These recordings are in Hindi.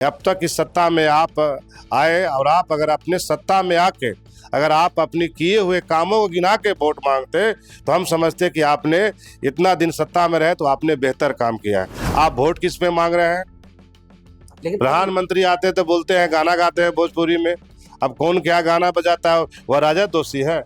अब तक इस सत्ता में आप आए और आप अगर अपने सत्ता में आके अगर आप अपने किए हुए कामों को गिना के वोट मांगते तो हम समझते कि आपने इतना दिन सत्ता में रहे तो आपने बेहतर काम किया है। आप वोट किस पे मांग रहे हैं? लेकिन प्रधानमंत्री आते तो बोलते हैं, गाना गाते हैं भोजपुरी में। अब कौन क्या गाना बजाता है, वह राजद दोषी है?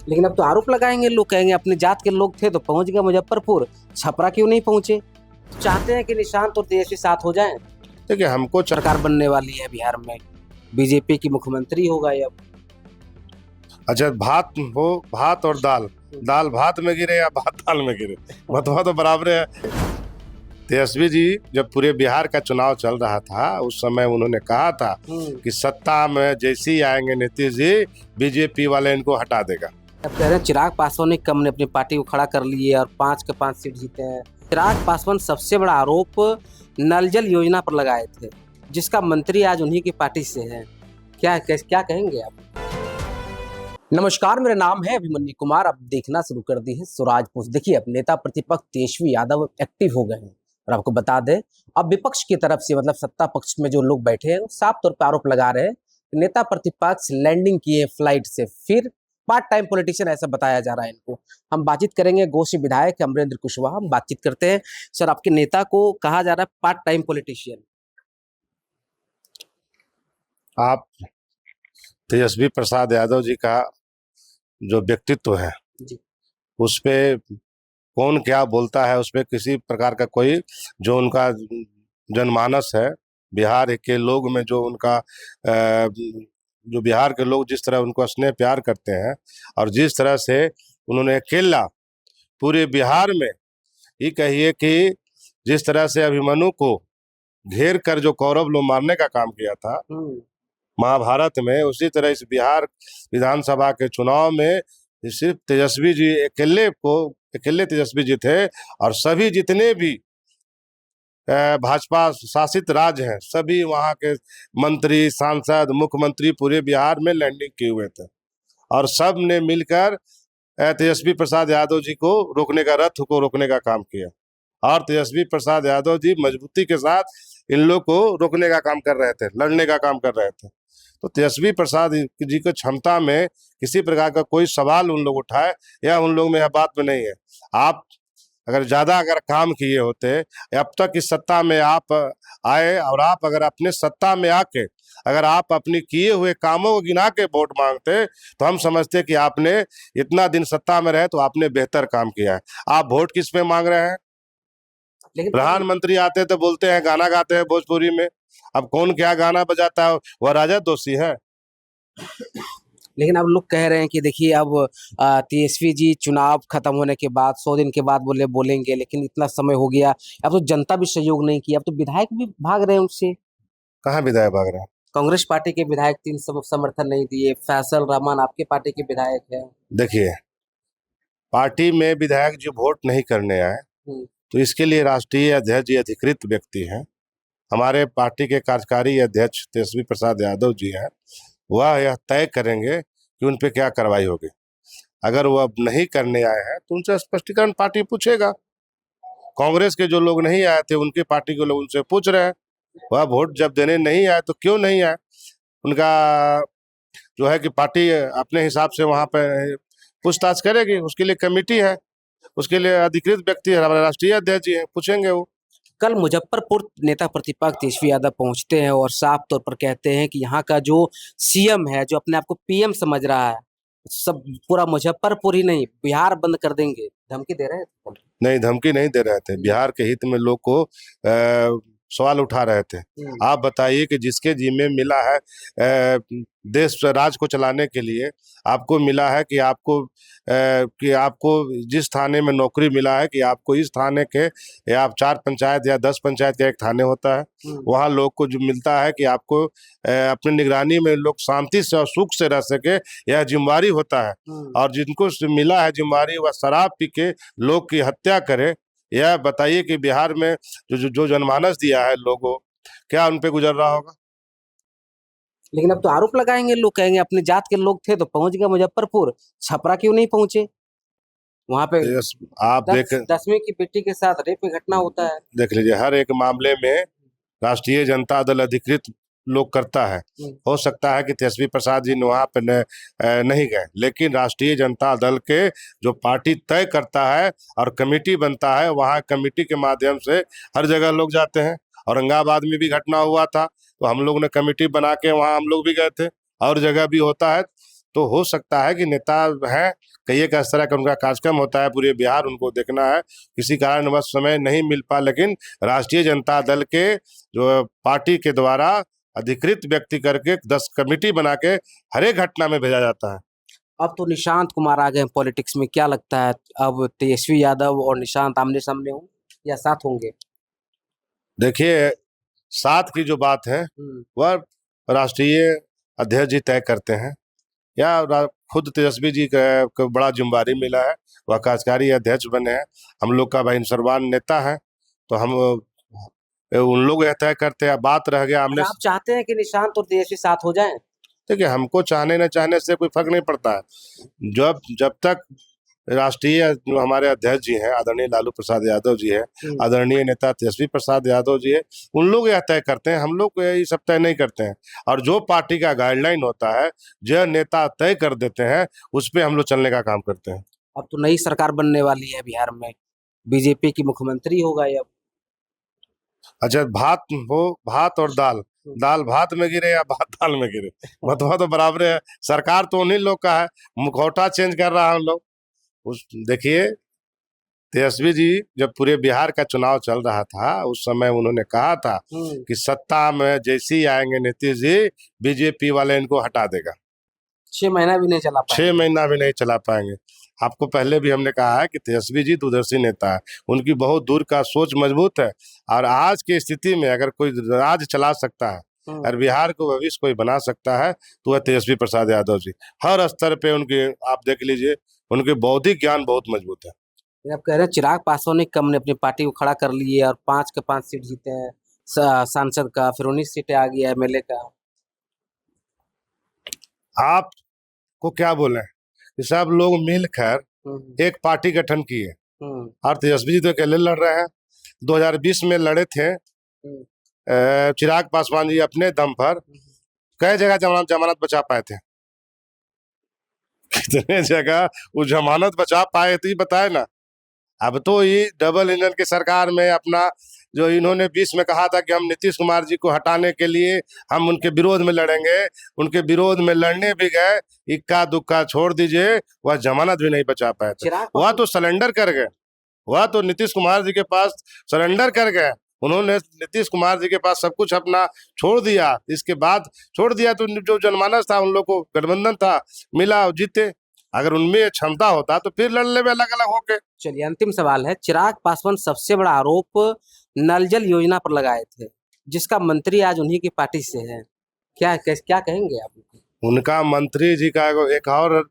लेकिन अब तो आरोप लगाएंगे, लोग कहेंगे अपने जात के लोग थे तो पहुंच गए मुजफ्फरपुर, छपरा क्यों नहीं पहुंचे? चाहते हैं कि निशांत और तेजस्वी साथ हो जाएं। देखिए, हमको सरकार बनने वाली है बिहार में, बीजेपी की मुख्यमंत्री होगा ये अब। अच्छा, भात हो, भात और दाल, दाल भात में गिरे या भात दाल में गिरे, मतवा तो बराबर है। तेजस्वी जी जब पूरे बिहार का चुनाव चल रहा था उस समय उन्होंने कहा था कि सत्ता में जैसे ही आएंगे नीतीश जी, बीजेपी वाले इनको हटा देगा। अब कह रहे हैं चिराग पासवान ने कम ने अपनी पार्टी को खड़ा कर लिए और 5 के 5 सीट जीते हैं। चिराग पासवान सबसे बड़ा आरोप नल जल योजना पर लगाए थे, जिसका मंत्री आज उन्हीं की पार्टी से है। क्या कहेंगे आप? नमस्कार, मेरा नाम है अभिमन्यु कुमार। अब देखना शुरू कर दी है स्वराज पोस्ट। देखिए, अब नेता प्रतिपक्ष तेजस्वी यादव एक्टिव हो गए हैं और आपको बता दें, अब विपक्ष की तरफ से मतलब सत्ता पक्ष में जो लोग बैठे हैं वो साफ तौर पर आरोप लगा रहे हैं कि नेता प्रतिपक्ष लैंडिंग किए फ्लाइट से, फिर पार्ट टाइम पॉलिटिशियन ऐसा बताया जा रहा है इनको। हम बातचीत करेंगे गोष्ठी विधायक अमरेंद्र कुशवाहा। हम बातचीत करते हैं। सर, आपके नेता को कहा जा रहा है पार्ट टाइम पॉलिटिशियन। आप तेजस्वी प्रसाद यादव जी का जो व्यक्तित्व है जी। उस पे कौन क्या बोलता है, उस पे किसी प्रकार का कोई जो उनका जनमानस है, बिहार के लोग में जो उनका जो बिहार के लोग जिस तरह उनको स्नेह प्यार करते हैं और जिस तरह से उन्होंने अकेला पूरे बिहार में, ये कहिए कि जिस तरह से अभिमन्यु को घेर कर जो कौरव लोग मारने का काम किया था महाभारत में, उसी तरह इस बिहार विधानसभा के चुनाव में सिर्फ तेजस्वी जी अकेले तेजस्वी जी थे और सभी जितने भी भाजपा शासित राज्य हैं सभी वहाँ के मंत्री, सांसद, मुख्यमंत्री पूरे बिहार में लैंडिंग किए हुए थे और सब ने मिलकर तेजस्वी प्रसाद यादव जी को रोकने का, रथ को रोकने का काम किया और तेजस्वी प्रसाद यादव जी मजबूती के साथ इन लोग को रोकने का काम कर रहे थे, लड़ने का काम कर रहे थे। तो तेजस्वी प्रसाद जी की क्षमता में किसी प्रकार का कोई सवाल उन लोग उठाए या उन लोग में यह बात में नहीं है। आप अगर काम किए होते, अब तक इस सत्ता में आप आए और आप अगर अपने सत्ता में आके अगर आप अपने किए हुए कामों को गिना के वोट मांगते तो हम समझते कि आपने इतना दिन सत्ता में रहे तो आपने बेहतर काम किया है। आप वोट किस पे मांग रहे हैं? लेकिन प्रधानमंत्री आते तो बोलते हैं, गाना गाते हैं भोजपुरी में। अब कौन क्या गाना बजाता है, वह राजद दोषी है? लेकिन अब लोग कह रहे हैं कि देखिए, अब तेजस्वी जी चुनाव खत्म होने के बाद 100 दिन के बाद बोलेंगे, लेकिन इतना समय हो गया, अब तो जनता भी सहयोग नहीं किया, अब तो विधायक भी भाग रहे हैं उनसे। कहाँ विधायक भाग रहे हैं? कांग्रेस पार्टी के विधायक 3 समर्थन नहीं दिए। फैसल रहमान आपके पार्टी के विधायक है। देखिए, पार्टी में विधायक जो वोट नहीं करने आए तो इसके लिए राष्ट्रीय अध्यक्ष ये अधिकृत व्यक्ति हैं। हमारे पार्टी के कार्यकारी अध्यक्ष तेजस्वी प्रसाद यादव जी हैं, वह यह तय करेंगे कि उन पे क्या कार्रवाई होगी। अगर वह नहीं करने आए हैं तो उनसे स्पष्टीकरण पार्टी पूछेगा। कांग्रेस के जो लोग नहीं आए थे उनकी पार्टी के लोग उनसे पूछ रहे हैं, वह वोट जब देने नहीं आए तो क्यों नहीं आए। उनका जो है कि पार्टी अपने हिसाब से वहाँ पे पूछताछ करेगी, उसके लिए कमेटी है, उसके लिए अधिकृत व्यक्ति है, हमारे राष्ट्रीय अध्यक्ष जी हैं, पूछेंगे वो। कल मुजफ्फरपुर नेता प्रतिपक्ष तेजस्वी यादव पहुंचते हैं और साफ तौर पर कहते हैं कि यहाँ का जो सीएम है, जो अपने आप को पीएम समझ रहा है, सब पूरा मुजफ्फरपुर ही नहीं बिहार बंद कर देंगे। धमकी दे रहे हैं? नहीं, धमकी नहीं दे रहे थे, बिहार के हित में लोग को सवाल उठा रहे थे। आप बताइए कि जिसके जिम्मे मिला है देश राज को चलाने के लिए, आपको मिला है कि आपको जिस थाने में नौकरी मिला है कि आपको इस थाने के या आप 4 पंचायत या 10 पंचायत का एक थाने होता है, वहाँ लोग को जो मिलता है कि आपको अपनी निगरानी में लोग शांति से और सुख से रह सके, यह जिम्मेवारी होता है। और जिनको मिला है जिम्मेवारी वह शराब पी के लोग की हत्या करे, यह बताइए कि बिहार में जो जनमानस दिया है लोगों, क्या उन पे गुजर रहा होगा? लेकिन अब तो आरोप लगाएंगे, लोग कहेंगे अपने जात के लोग थे तो पहुंच गए मुजफ्फरपुर, छपरा क्यों नहीं पहुंचे? वहां पे आप 10वीं की बेटी के साथ रेप की घटना होता है। देख लीजिए, हर एक मामले में राष्ट्रीय जनता दल अधिकृत लोग करता है। हो सकता है कि तेजस्वी प्रसाद जी वहाँ पे नहीं गए, लेकिन राष्ट्रीय जनता दल के जो पार्टी तय करता है और कमेटी बनता है, वहाँ कमेटी के माध्यम से हर जगह लोग जाते हैं। औरंगाबाद में भी घटना हुआ था तो हम लोग ने कमेटी बना के वहाँ हम लोग भी गए थे, और जगह भी होता है। तो हो सकता है कि नेता हैं, कई एक इस तरह का उनका कार्यक्रम होता है, पूरे बिहार उनको देखना है, किसी कारणवश समय नहीं मिल पा, लेकिन राष्ट्रीय जनता दल के जो पार्टी के द्वारा अधिकृत व्यक्ति करके 10 कमेटी बना के हर एक घटना में भेजा जाता है। अब तो निशांत कुमार आ गए हैं पॉलिटिक्स में, क्या लगता है अब तेजस्वी यादव और निशांत आमने सामने हों या साथ होंगे? देखिए, साथ की जो बात है वह राष्ट्रीय अध्यक्ष जी तय करते हैं, या खुद तेजस्वी जी को बड़ा जिम्मेदारी मिला है, वह कार्यकारी अध्यक्ष बने हैं। हम लोग का भाई सर्वान नेता है, तो हम उन लोग यह तय करते हैं। बात रह गया हमने, आप चाहते हैं कि निशांत और तेजस्वी साथ हो जाएं? देखिए हमको चाहने न चाहने से कोई फर्क नहीं पड़ता है। जब तक राष्ट्रीय जो हमारे अध्यक्ष जी हैं आदरणीय लालू प्रसाद यादव जी है, आदरणीय नेता तेजस्वी प्रसाद यादव जी है, उन लोग यह तय करते हैं, हम लोग ये सब तय नहीं करते हैं। और जो पार्टी का गाइडलाइन होता है, जो नेता तय कर देते हैं, उस पर हम लोग चलने का काम करते हैं। अब तो नई सरकार बनने वाली है बिहार में, बीजेपी की मुख्यमंत्री होगा ये अब। अच्छा, भात और दाल, दाल भात में गिरे या भात दाल में गिरे, मतलब तो बराबर है। सरकार तो उन्हीं लोग का है, मुखौटा चेंज कर रहा है हम लोग। देखिए, तेजस्वी जी जब पूरे बिहार का चुनाव चल रहा था, उस समय उन्होंने कहा था कि सत्ता में जैसे ही आएंगे नीतीश जी, बीजेपी वाले इनको हटा देगा। 6 महीना भी नहीं चला पाए। 6 महीना भी नहीं चला पाएंगे। आपको पहले भी हमने कहा है कि तेजस्वी जी दूरदर्शी नेता है, उनकी बहुत दूर का सोच मजबूत है। और आज की स्थिति में अगर कोई राज चला सकता है और बिहार को भविष्य कोई बना सकता है, तो वह तेजस्वी प्रसाद यादव जी। हर स्तर पे उनके आप देख लीजिए, उनके बौद्धिक ज्ञान बहुत मजबूत है। आप कह रहे हैं चिराग पासवान ने कम ने अपनी पार्टी को खड़ा कर लिए और 5 के 5 सीट जीते हैं सांसद का, फिर 19 सीटें आ गई है एमएलए का। आपको क्या बोले कि सब लोग मिलकर एक पार्टी गठन किए, और तेजस्वी जी तो अकेले लड़ रहे हैं। 2020 में लड़े थे चिराग पासवान जी अपने दम पर, कई जगह जमानत बचा पाए थे, कितने जगह वो जमानत बचा पाए थे बताए ना। अब तो ये डबल इंजन की सरकार में अपना जो इन्होंने 20 में कहा था कि हम नीतीश कुमार जी को हटाने के लिए हम उनके विरोध में लड़ेंगे, उनके विरोध में लड़ने भी गए, इक्का दुक्का छोड़ दीजिए, वह जमानत भी नहीं बचा पाए थे। वह तो सरेंडर कर गए, वह तो नीतीश कुमार जी के पास सरेंडर कर गए। उन्होंने नीतीश कुमार जी के पास सब कुछ अपना छोड़ दिया, इसके बाद छोड़ दिया तो जो जनमानस था, उन लोग को गठबंधन था, मिला, जीते। अगर उनमें क्षमता होता तो फिर लड़ ले अलग अलग होके। चलिए अंतिम सवाल है, चिराग पासवान सबसे बड़ा आरोप नल जल योजना पर लगाए थे, जिसका मंत्री आज उन्हीं की पार्टी से है, क्या कहेंगे आप? उनका मंत्री जी का एक और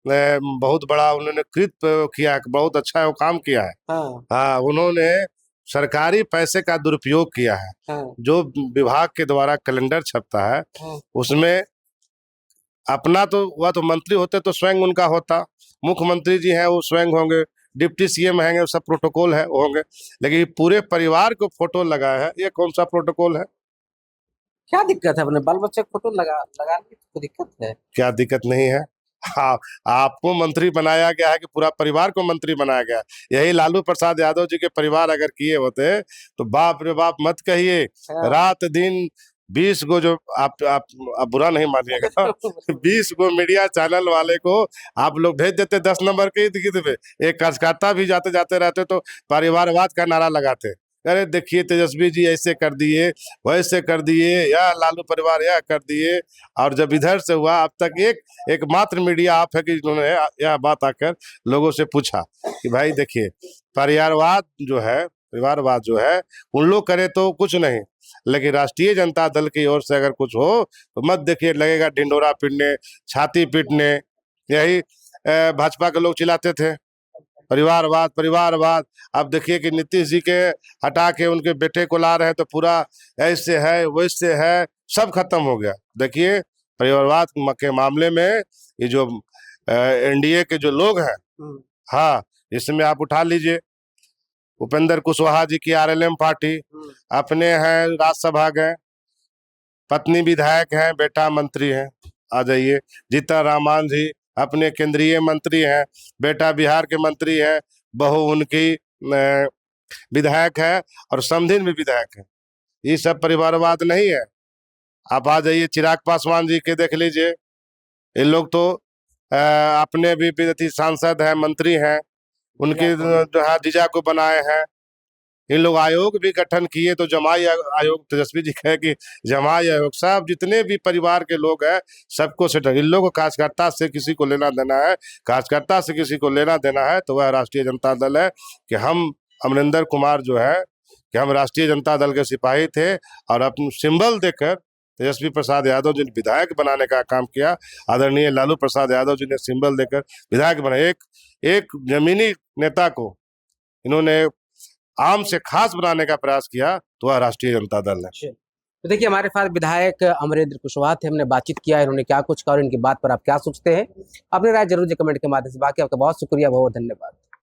बहुत बड़ा उन्होंने कृत किया है, बहुत अच्छा है वो काम किया है। हाँ, उन्होंने सरकारी पैसे का दुरुपयोग किया है। जो विभाग के द्वारा कैलेंडर छपता है, उसमें अपना तो वह तो मंत्री होते तो स्वयं उनका होता, मुख्यमंत्री जी हैं वो स्वयं होंगे, डिप्टी सीएम हैं, सब प्रोटोकॉल है वो होंगे, लेकिन पूरे परिवार को फोटो लगाया है, ये कौन सा प्रोटोकॉल है? क्या दिक्कत है? अपने बाल बच्चे को फोटो लगाने की तो दिक्कत है? क्या दिक्कत नहीं है? हाँ, आपको मंत्री बनाया गया है कि पूरा परिवार को मंत्री बनाया गया है। यही लालू प्रसाद यादव जी के परिवार अगर किए होते तो बाप रे बाप मत कहिए, रात दिन 20 गो जो आप बुरा नहीं मानिएगा 20 गो मीडिया चैनल वाले को आप लोग भेज देते 10 नंबर के इर्द पे, एक कार्यकर्ता भी जाते जाते रहते तो परिवारवाद का नारा लगाते। अरे देखिए तेजस्वी जी ऐसे कर दिए, वैसे कर दिए, या लालू परिवार यह कर दिए। और जब इधर से हुआ, अब तक एकमात्र मीडिया आप है कि जिन्होंने यह बात आकर लोगों से पूछा कि भाई देखिए परिवारवाद जो है उन लोग करे तो कुछ नहीं, लेकिन राष्ट्रीय जनता दल की ओर से अगर कुछ हो तो मत देखिए लगेगा ढिंडोरा पीटने, छाती पीटने। यही भाजपा के लोग चिल्लाते थे परिवारवाद परिवारवाद। अब देखिए कि नीतीश जी के हटा के उनके बेटे को ला रहे हैं तो पूरा ऐसे है वैसे है, सब खत्म हो गया। देखिए परिवारवाद के मामले में ये जो एनडीए के जो लोग हैं, हाँ, इसमें आप उठा लीजिए उपेंद्र कुशवाहा जी की आरएलएम पार्टी, अपने हैं राज्यसभा गए, पत्नी विधायक हैं, बेटा मंत्री हैं। आ जाइए। जीतन राम जी अपने केंद्रीय मंत्री हैं, बेटा बिहार के मंत्री है, बहू उनकी विधायक है और समधिन भी विधायक है। ये सब परिवारवाद नहीं है। आप आ जाइए चिराग पासवान जी के देख लीजिए, ये लोग तो अपने भी सांसद हैं, मंत्री हैं, उनके जो है जीजा को बनाए हैं। इन लोग आयोग भी गठन किए, तो जमाई आयोग, तेजस्वी जी कहे कि जमाई आयोग, सब जितने भी परिवार के लोग हैं सबको सेट। इन लोगों को कार्यकर्ता से किसी को लेना देना है, कार्यकर्ता से किसी को लेना देना है तो वह राष्ट्रीय जनता दल है। कि हम अमरिंदर कुमार जो है कि हम राष्ट्रीय जनता दल के सिपाही थे और अपने सिंबल देकर तेजस्वी प्रसाद यादव जी ने विधायक बनाने का काम किया। आदरणीय लालू प्रसाद यादव जी ने सिंबल देकर विधायक बनाए। एक जमीनी नेता को इन्होंने आम से खास बनाने का प्रयास किया, तो वह राष्ट्रीय जनता दल है। तो देखिए, हमारे पास विधायक अमरेंद्र कुशवाहा थे, हमने बातचीत किया, इन्होंने क्या कुछ कहा और इनकी बात पर आप क्या सोचते हैं, अपनी राय जरूर कमेंट के माध्यम से। बाकी आपका बहुत शुक्रिया, बहुत धन्यवाद।